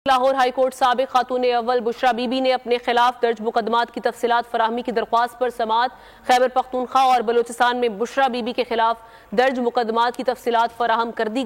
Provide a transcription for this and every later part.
Lahore high court साबिक खातून अव्वल बुशरा बीबी ने अपने खिलाफ दर्ज मुकदमात की तफसीलात फराहमी की दरख्वास्त पर समाअत। खैबर पख्तूनख्वा और बलोचिस्तान में बुशरा बीबी के खिलाफ दर्ज मुकदमात की तफसीलात फराहम कर दी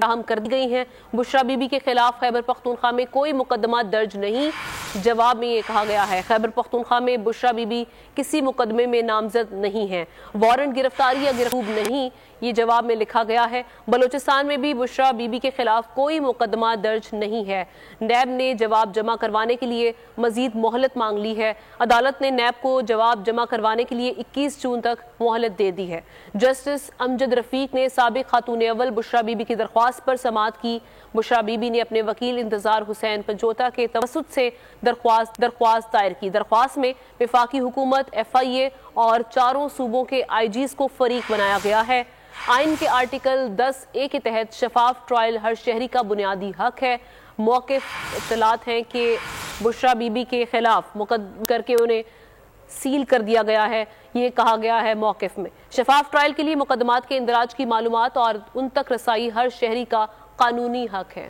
गई हैं। बुशरा बीबी के खिलाफ खैबर पख्तूनख्वा में कोई मुकदमा दर्ज नहीं। जवाब में ये कहा गया है खैबर पख्तूनख्वा में बुशरा बीबी किसी मुकदमे में नामजद नहीं है, वारंट गिरफ्तारी या गिरफ्तार नहीं, ये जवाब में लिखा गया है। बलोचिस्तान में भी बुशरा बीबी के खिलाफ कोई मुकदमा दर्ज नहीं है। नैब ने जवाब जमा करवाने के लिए मजीद मोहलत मांग ली है। अदालत ने नैब को जवाब जमा करवाने के लिए 21 जून तक मोहलत दे दी है। जस्टिस अमजद रफीक ने साबिक खातून अव्वल बुशरा बीबी की दरख्वास्त पर समाअत की। बुशरा बीबी ने अपने वकील इंतजार हुसैन पंजोता के तवसुत से दरख्वास्त दायर की। दरख्वास्त में वफाकी हुकूमत, FIA और चारों सूबों के IGs को फरीक बनाया गया है। आइन के आर्टिकल 10A के तहत शफाफ ट्रायल हर शहरी का बुनियादी हक है। मौक़िफ़ इत्तलात हैं कि बुशरा बीबी के खिलाफ मुकदमा करके उन्हें सील कर दिया गया है। ये कहा गया है मौक़िफ़ में शफाफ ट्रायल के लिए मुकदमात के इंदराज की मालूमात और उन तक रसाई हर शहरी का कानूनी हक है।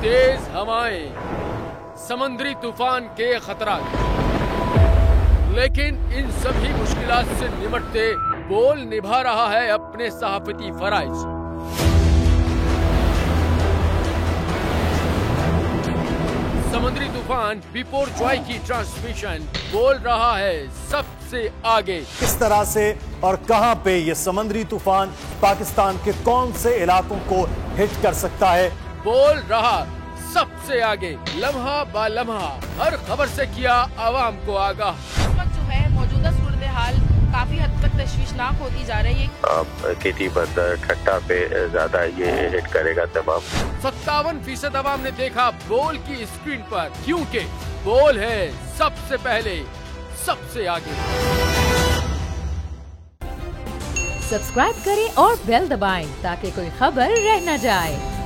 तेज हवाएं, समुद्री तूफान के खतरात, लेकिन इन सभी मुश्किलात से निपटते बोल निभा रहा है अपने सहाफती फराइज। समुद्री तूफान बिपोर जॉय की ट्रांसमिशन बोल रहा है सबसे आगे। किस तरह से और कहां पे ये समुद्री तूफान पाकिस्तान के कौन से इलाकों को हिट कर सकता है, बोल रहा सबसे आगे। लम्हा बा लम्हा हर खबर से किया आवाम को आगाह। इस वक्त जो है मौजूदा सूरत हाल काफी हद तक तशवीशनाक होती जा रही है। खेती बंदर ठट्टा पे ज्यादा ये हिट करेगा तमाम। 57% आवाम ने देखा बोल की स्क्रीन पर, क्योंकि बोल है सबसे पहले सबसे आगे। सब्सक्राइब करें और बेल दबाएं ताकि कोई खबर रह न जाए।